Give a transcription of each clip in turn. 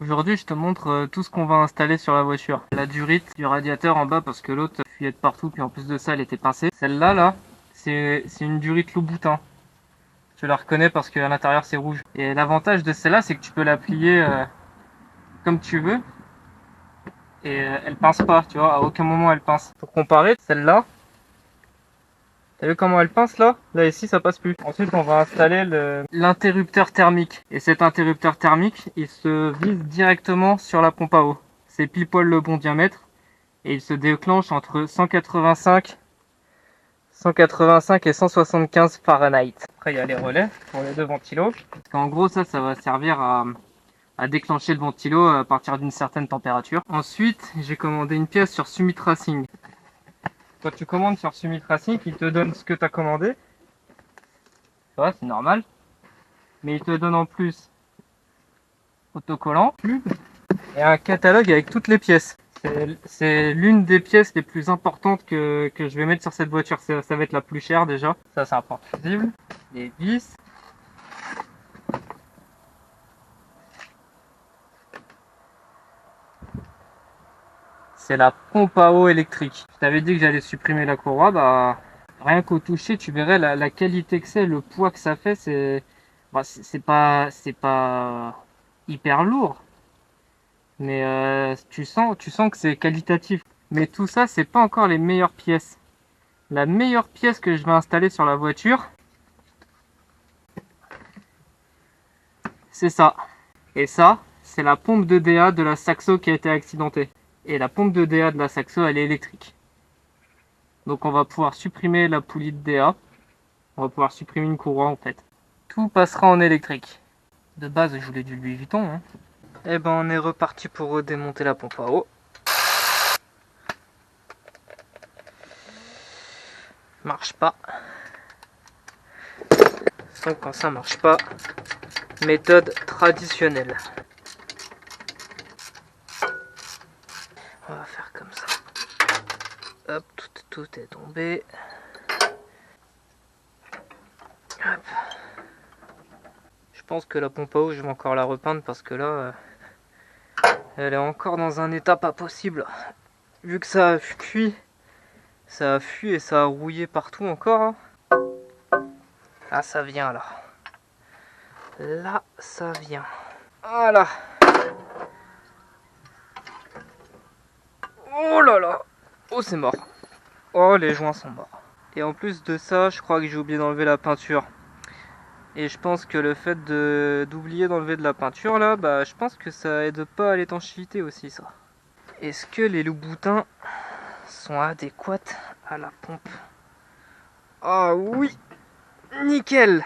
Aujourd'hui, je te montre tout ce qu'on va installer sur la voiture. La durite du radiateur en bas parce que l'autre fuyait de partout, puis en plus de ça, elle était pincée. Celle-là, c'est une durite Louboutin. Je la reconnais parce qu'à l'intérieur, c'est rouge. Et l'avantage de celle-là, c'est que tu peux la plier comme tu veux. Et elle pince pas, tu vois, à aucun moment elle pince. Pour comparer, celle-là, t'as vu comment elle pince là? Là ici ça passe plus. Ensuite on va installer l'interrupteur thermique. Et cet interrupteur thermique, il se vise directement sur la pompe à eau. C'est pile poil le bon diamètre. Et il se déclenche entre 185 et 175 Fahrenheit. Après il y a les relais pour les deux ventilos. Parce qu'en gros ça va servir à déclencher le ventilo à partir d'une certaine température. Ensuite j'ai commandé une pièce sur Summit Racing. Quand tu commandes sur Summit Racing, il te donne ce que tu as commandé. Ouais, c'est normal. Mais il te donne en plus autocollant, pub et un catalogue avec toutes les pièces. C'est l'une des pièces les plus importantes que je vais mettre sur cette voiture. Ça va être la plus chère déjà. Ça, c'est un porte-fusible. Les vis. C'est la pompe à eau électrique. Je t'avais dit que j'allais supprimer la courroie. Bah, rien qu'au toucher, tu verrais la qualité que c'est, le poids que ça fait. C'est pas hyper lourd. Mais tu sens que c'est qualitatif. Mais tout ça, c'est pas encore les meilleures pièces. La meilleure pièce que je vais installer sur la voiture, c'est ça. Et ça, c'est la pompe de DA de la Saxo qui a été accidentée. Et la pompe de DA de la Saxo, elle est électrique. Donc on va pouvoir supprimer la poulie de DA. On va pouvoir supprimer une courroie en fait. Tout passera en électrique. De base, je voulais du Louis Vuitton. Hein. Et ben on est reparti pour démonter la pompe à eau. Marche pas. Donc quand ça marche pas, méthode traditionnelle. On va faire comme ça. Hop, tout est tombé. Hop. Je pense que la pompe à eau, je vais encore la repeindre parce que là, elle est encore dans un état pas possible. Vu que ça a cuit, ça a fui et ça a rouillé partout encore. Hein. Ah, ça vient là. Là, ça vient. Voilà. Oh là là. Oh, c'est mort. Oh, les joints sont morts. Et en plus de ça, je crois que j'ai oublié d'enlever la peinture. Et je pense que le fait d'oublier d'enlever de la peinture là, bah je pense que ça aide pas à l'étanchéité aussi ça. Est-ce que les Louboutins sont adéquates à la pompe? Ah oui, nickel.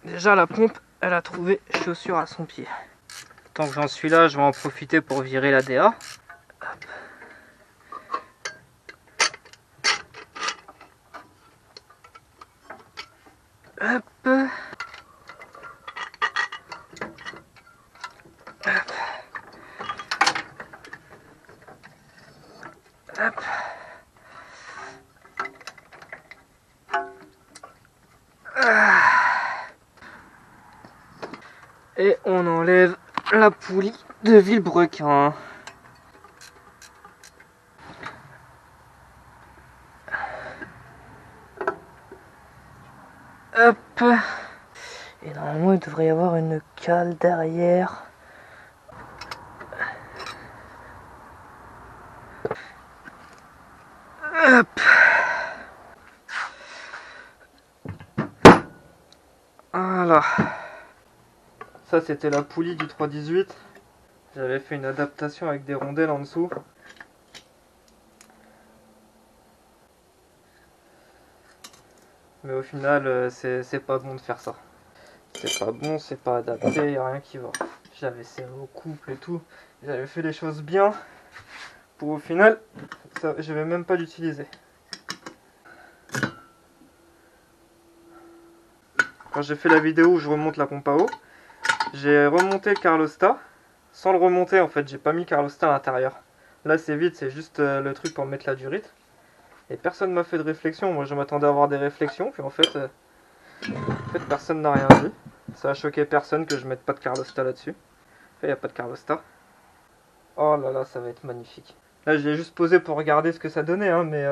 Déjà la pompe, elle a trouvé chaussure à son pied. Tant que j'en suis là, je vais en profiter pour virer la DA. Hop. Hop. Hop. Et on enlève la poulie de Villebrequin. Hop. Et normalement il devrait y avoir une cale derrière. Hop. Voilà. Ça c'était la poulie du 318. J'avais fait une adaptation avec des rondelles en dessous. Mais au final c'est pas bon de faire ça. C'est pas bon, c'est pas adapté, y a rien qui va. J'avais serré au couple et tout. J'avais fait les choses bien. Pour au final, ça, je vais même pas l'utiliser. Quand j'ai fait la vidéo où je remonte la pompe à eau, j'ai remonté le Carlosta. Sans le remonter en fait, j'ai pas mis Carlosta à l'intérieur. Là c'est vide, c'est juste le truc pour mettre la durite. Et personne m'a fait de réflexion, moi je m'attendais à avoir des réflexions, puis en fait personne n'a rien dit. Ça a choqué personne que je mette pas de Carlosta là-dessus. Il n'y a pas de Carlosta. Oh là là, ça va être magnifique. Là, je l'ai juste posé pour regarder ce que ça donnait, hein, mais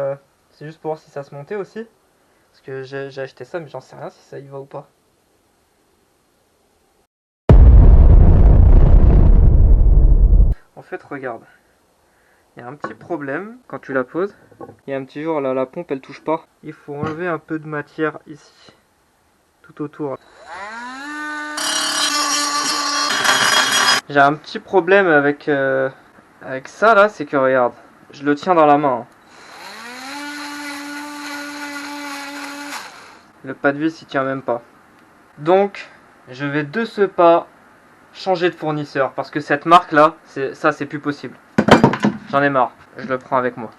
c'est juste pour voir si ça se montait aussi. Parce que j'ai acheté ça, mais j'en sais rien si ça y va ou pas. En fait, regarde. Il y a un petit problème quand tu la poses. Il y a un petit jour là, la pompe elle touche pas. Il faut enlever un peu de matière ici, tout autour. J'ai un petit problème avec ça là, c'est que regarde, je le tiens dans la main. Le pas de vis il tient même pas. Donc, je vais de ce pas changer de fournisseur parce que cette marque là, c'est plus possible. J'en ai marre, je le prends avec moi.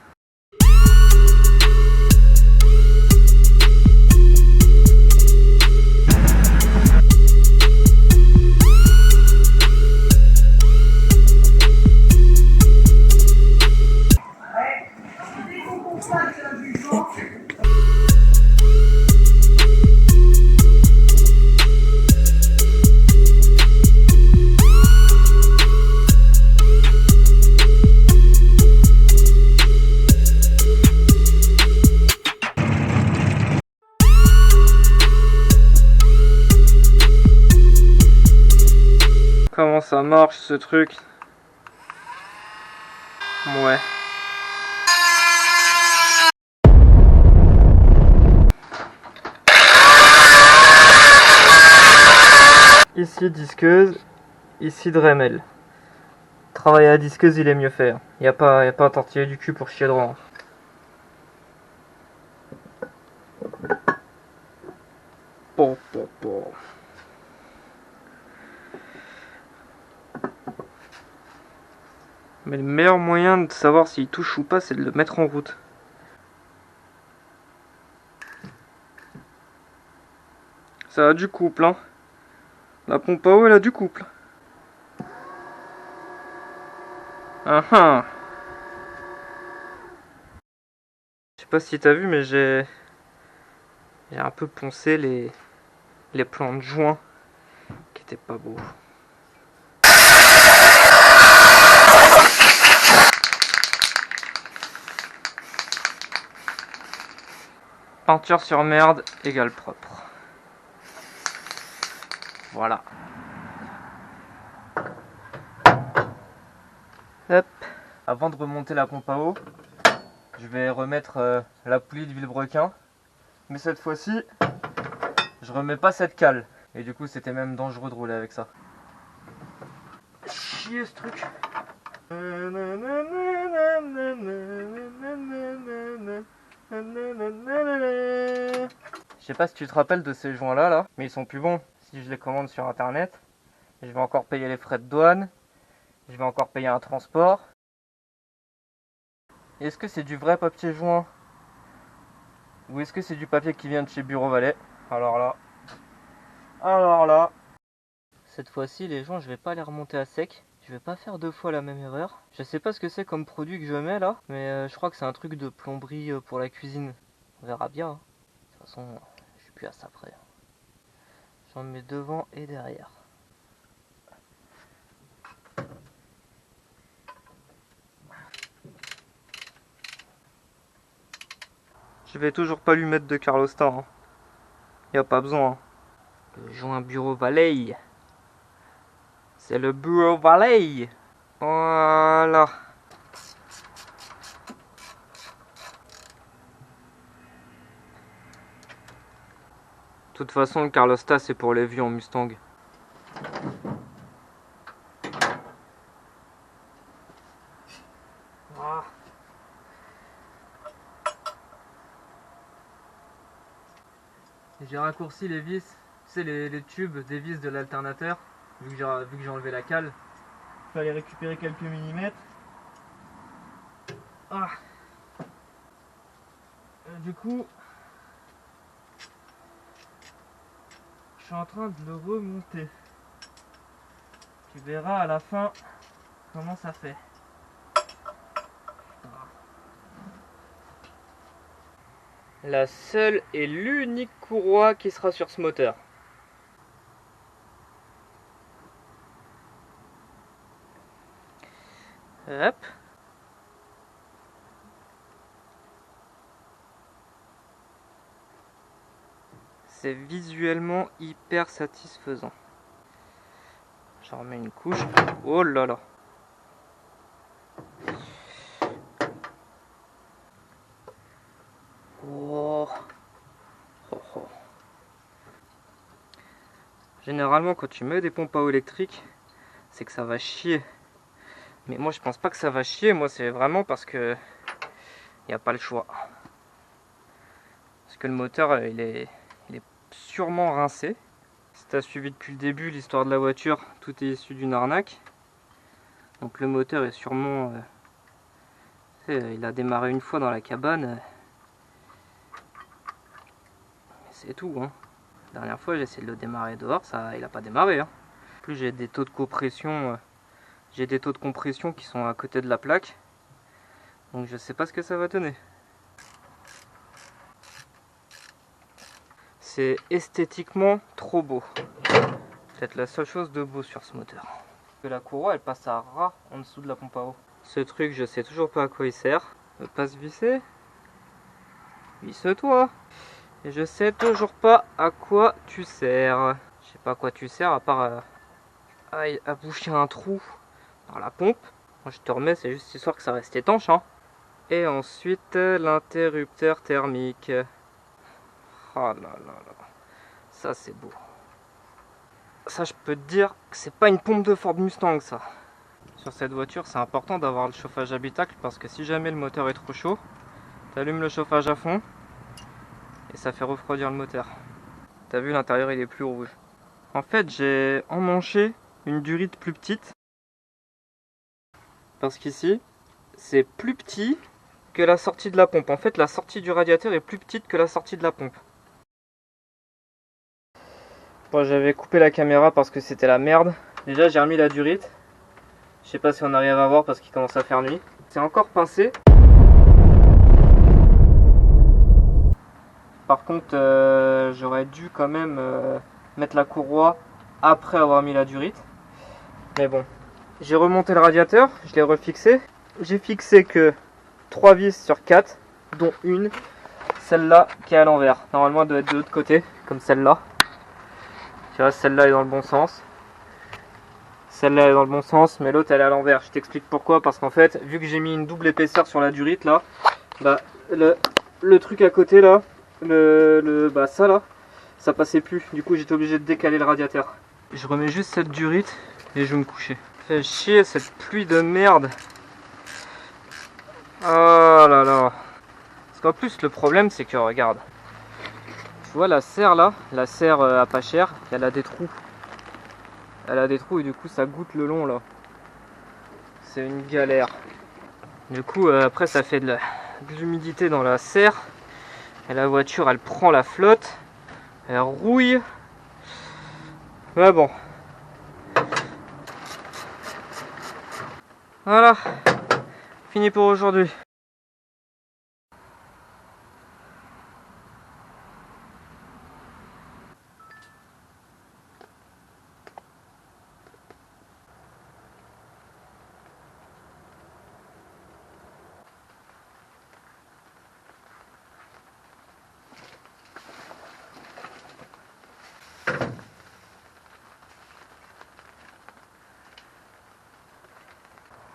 Comment ça marche ce truc? Ouais. Ici disqueuse, ici Dremel. Travailler à disqueuse il est mieux fait. Y a pas à tortiller du cul pour chier droit. Mais le meilleur moyen de savoir s'il touche ou pas, c'est de le mettre en route. Ça a du couple, hein. La pompe à eau, elle a du couple. Ah ah. Je sais pas si t'as vu, mais j'ai un peu poncé les plans de joint qui étaient pas beaux. Peinture sur merde égale propre. Voilà. Hop. Avant de remonter la pompe à eau, je vais remettre la poulie de Villebrequin. Mais cette fois-ci, je remets pas cette cale. Et du coup, c'était même dangereux de rouler avec ça. Chier ce truc. Je sais pas si tu te rappelles de ces joints là, mais ils sont plus bons si je les commande sur internet. Je vais encore payer les frais de douane. Je vais encore payer un transport. Est-ce que c'est du vrai papier joint? Ou est-ce que c'est du papier qui vient de chez Bureau Valais? Alors là. Cette fois-ci, les joints, je vais pas les remonter à sec. Je vais pas faire deux fois la même erreur. Je sais pas ce que c'est comme produit que je mets là, mais je crois que c'est un truc de plomberie pour la cuisine. On verra bien. Hein. De toute façon, je suis plus à ça près. J'en mets devant et derrière. Je vais toujours pas lui mettre de Carlosta. Hein. Y a pas besoin. Hein. Le joint Bureau Valais. C'est le Bureau Valais. Voilà. De toute façon, le Carlosta, c'est pour les vieux en Mustang. Ah. J'ai raccourci les vis, tu sais, les tubes des vis de l'alternateur, vu que j'ai enlevé la cale. Il fallait récupérer quelques millimètres. Ah. Du coup, je suis en train de le remonter. Tu verras à la fin comment ça fait. La seule et l'unique courroie qui sera sur ce moteur. Hop. C'est visuellement hyper satisfaisant. J'en remets une couche. Oh là là. Oh. Oh, oh. Généralement, quand tu mets des pompes à eau électriques, c'est que ça va chier. Mais moi, je pense pas que ça va chier. Moi, c'est vraiment parce que il n'y a pas le choix. Parce que le moteur, il est sûrement rincé. Si tu as suivi depuis le début l'histoire de la voiture, tout est issu d'une arnaque. Donc le moteur est sûrement... il a démarré une fois dans la cabane. C'est tout. Hein. La dernière fois, j'ai essayé de le démarrer dehors, il n'a pas démarré. Hein. En plus, j'ai des taux de compression... qui sont à côté de la plaque. Donc je sais pas ce que ça va donner. C'est esthétiquement trop beau. Peut-être la seule chose de beau sur ce moteur. La courroie elle passe à ras en dessous de la pompe à eau. Ce truc je sais toujours pas à quoi il sert. Ne pas se visser. Visse-toi. Et je sais toujours pas à quoi tu sers. Je sais pas à quoi tu sers à part à boucher un trou dans la pompe. Moi je te remets, c'est juste histoire que ça reste étanche. Hein. Et ensuite l'interrupteur thermique. Oh là là là. Ça c'est beau. Ça je peux te dire que c'est pas une pompe de Ford Mustang ça. Sur cette voiture c'est important d'avoir le chauffage habitacle parce que si jamais le moteur est trop chaud, tu allumes le chauffage à fond et ça fait refroidir le moteur. T'as vu, l'intérieur il est plus rouge. En fait j'ai emmanché une durite plus petite parce qu'ici c'est plus petit que la sortie de la pompe. En fait la sortie du radiateur est plus petite que la sortie de la pompe. Bon, j'avais coupé la caméra parce que c'était la merde. Déjà j'ai remis la durite. Je sais pas si on arrive à voir parce qu'il commence à faire nuit. C'est encore pincé. Par contre j'aurais dû quand même mettre la courroie après avoir mis la durite. Mais bon. J'ai remonté le radiateur, je l'ai refixé. J'ai fixé que 3 vis sur 4, dont une, celle-là qui est à l'envers. Normalement elle doit être de l'autre côté, comme celle-là. Tu vois, celle-là est dans le bon sens. Celle-là est dans le bon sens, mais l'autre elle est à l'envers. Je t'explique pourquoi. Parce qu'en fait, vu que j'ai mis une double épaisseur sur la durite là, bah, le truc à côté là, ça là, ça passait plus. Du coup, j'étais obligé de décaler le radiateur. Je remets juste cette durite et je vais me coucher. Fait chier cette pluie de merde. Oh là là. Parce qu'en plus, le problème c'est que regarde. Tu vois la serre là, la serre à pas cher, elle a des trous. Elle a des trous et du coup ça goûte le long là. C'est une galère. Du coup après ça fait de l'humidité dans la serre. Et la voiture elle prend la flotte. Elle rouille. Mais bon. Voilà. Fini pour aujourd'hui.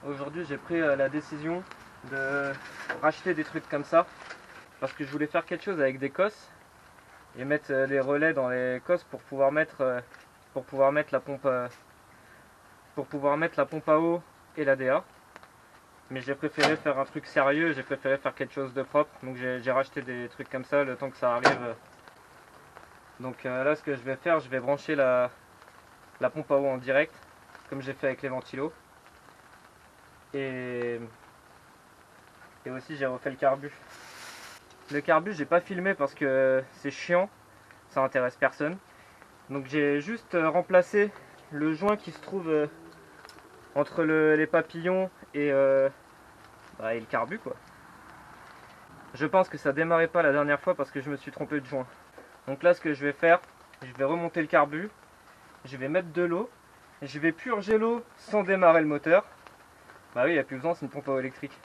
Aujourd'hui j'ai pris la décision de racheter des trucs comme ça parce que je voulais faire quelque chose avec des cosses et mettre les relais dans les cosses pour pouvoir mettre la pompe à eau et la DA. Mais j'ai préféré faire un truc sérieux, j'ai préféré faire quelque chose de propre, donc j'ai racheté des trucs comme ça le temps que ça arrive. Donc là ce que je vais faire, je vais brancher la pompe à eau en direct comme j'ai fait avec les ventilos. Et aussi j'ai refait le carbu. Le carbu j'ai pas filmé parce que c'est chiant, ça intéresse personne. Donc j'ai juste remplacé le joint qui se trouve entre les papillons et le carbu quoi. Je pense que ça démarrait pas la dernière fois parce que je me suis trompé de joint. Donc là ce que je vais faire, je vais remonter le carbu, je vais mettre de l'eau, je vais purger l'eau sans démarrer le moteur. Bah oui, il n'y a plus besoin, c'est une pompe à eau électrique.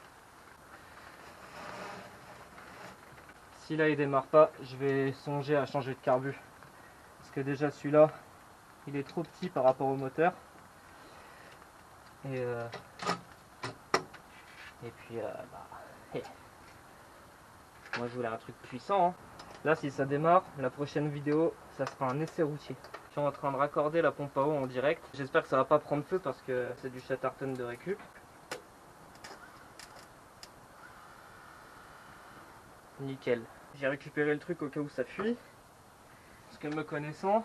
Si là il démarre pas, je vais songer à changer de carbu. Parce que déjà celui-là, il est trop petit par rapport au moteur. Et puis, moi je voulais un truc puissant. Hein. Là, si ça démarre, la prochaine vidéo, ça sera un essai routier. Je suis en train de raccorder la pompe à eau en direct. J'espère que ça va pas prendre feu parce que c'est du Chatterton de récup. Nickel. J'ai récupéré le truc au cas où ça fuit. Parce que me connaissant,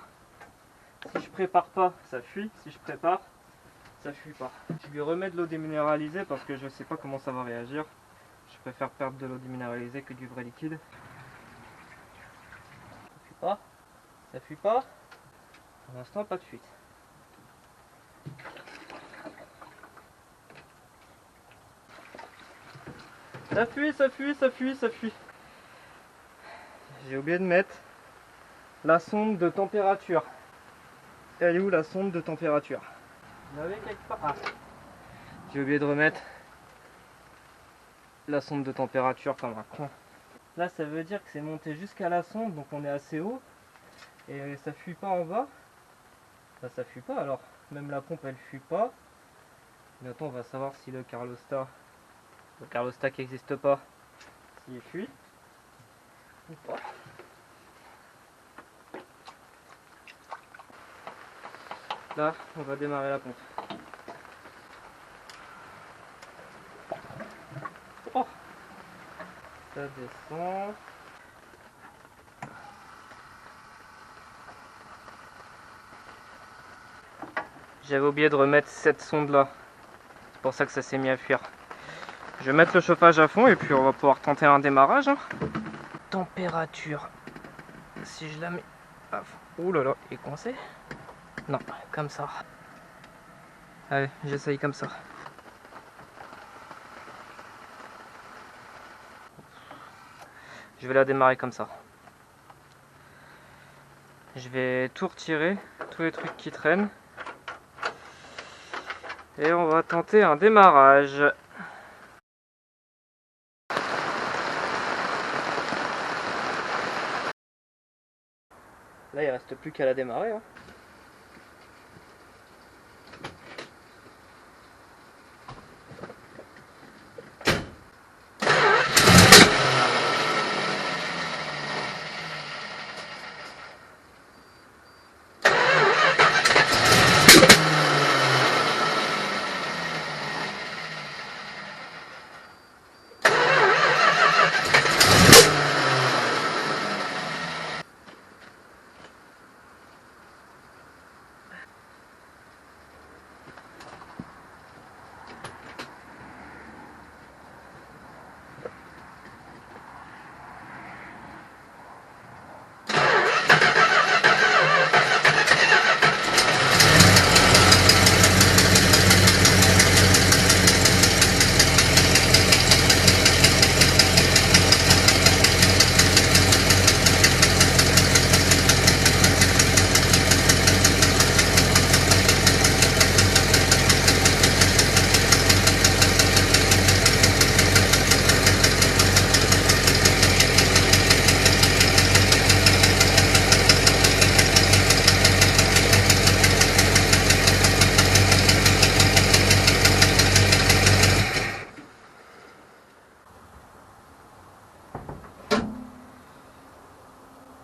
si je prépare pas, ça fuit. Si je prépare, ça fuit pas. Je lui remets de l'eau déminéralisée parce que je sais pas comment ça va réagir. Je préfère perdre de l'eau déminéralisée que du vrai liquide. Ça fuit pas. Ça fuit pas. Pour l'instant, pas de fuite. Ça fuit, ça fuit, ça fuit, ça fuit. J'ai oublié de mettre la sonde de température. Elle est où la sonde de température? Vous l'avez quelque part? Ah. J'ai oublié de remettre la sonde de température comme un con. Là, ça veut dire que c'est monté jusqu'à la sonde, donc on est assez haut. Et ça fuit pas en bas. Bah, ça fuit pas alors. Même la pompe, elle fuit pas. Bientôt, on va savoir si le Carlostat qui n'existe pas, s'il fuit ou pas. Là, on va démarrer la pompe. Oh, ça descend. J'avais oublié de remettre cette sonde là. C'est pour ça que ça s'est mis à fuir. Je vais mettre le chauffage à fond et puis on va pouvoir tenter un démarrage. Hein. Température. Si je la mets à fond. Ouh là là, il est coincé? Non, comme ça. Allez, j'essaye comme ça. Je vais la démarrer comme ça. Je vais tout retirer, tous les trucs qui traînent. Et on va tenter un démarrage. Là, il reste plus qu'à la démarrer. Hein.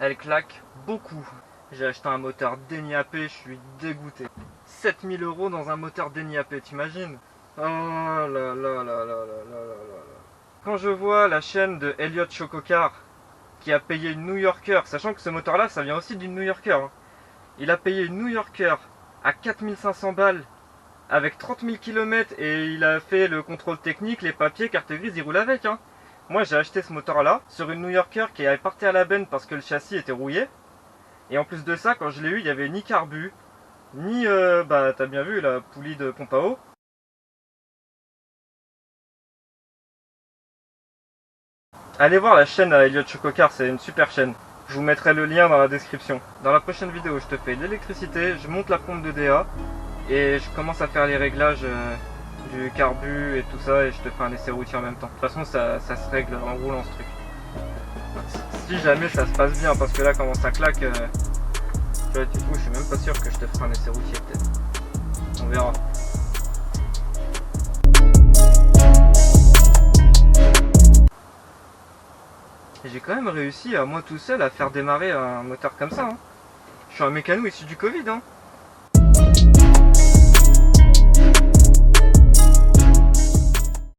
Elle claque beaucoup. J'ai acheté un moteur DENIAP, je suis dégoûté. 7000 € dans un moteur DENIAP, t'imagines? Oh là là là là là là là là. Quand je vois la chaîne de Elliott Chococar qui a payé une New Yorker, sachant que ce moteur là ça vient aussi d'une New Yorker, hein. Il a payé une New Yorker à 4500 balles avec 30 000 km et il a fait le contrôle technique, les papiers, carte grise, il roule avec. Hein. Moi j'ai acheté ce moteur là sur une New Yorker qui avait parté à la benne parce que le châssis était rouillé. Et en plus de ça, quand je l'ai eu, il n'y avait ni carbu, ni t'as bien vu la poulie de pompe à eau. Allez voir la chaîne à Elliott Chococar, c'est une super chaîne. Je vous mettrai le lien dans la description. Dans la prochaine vidéo, je te fais l'électricité, je monte la pompe de DA et je commence à faire les réglages du carbu et tout ça, et je te fais un essai routier en même temps. De toute façon, ça se règle en roulant ce truc. Si jamais ça se passe bien, parce que là, comment ça claque, tu vois, du coup, je suis même pas sûr que je te ferai un essai routier, peut-être. On verra. Et j'ai quand même réussi à moi tout seul à faire démarrer un moteur comme ça. Hein. Je suis un mécano issu du Covid. Hein.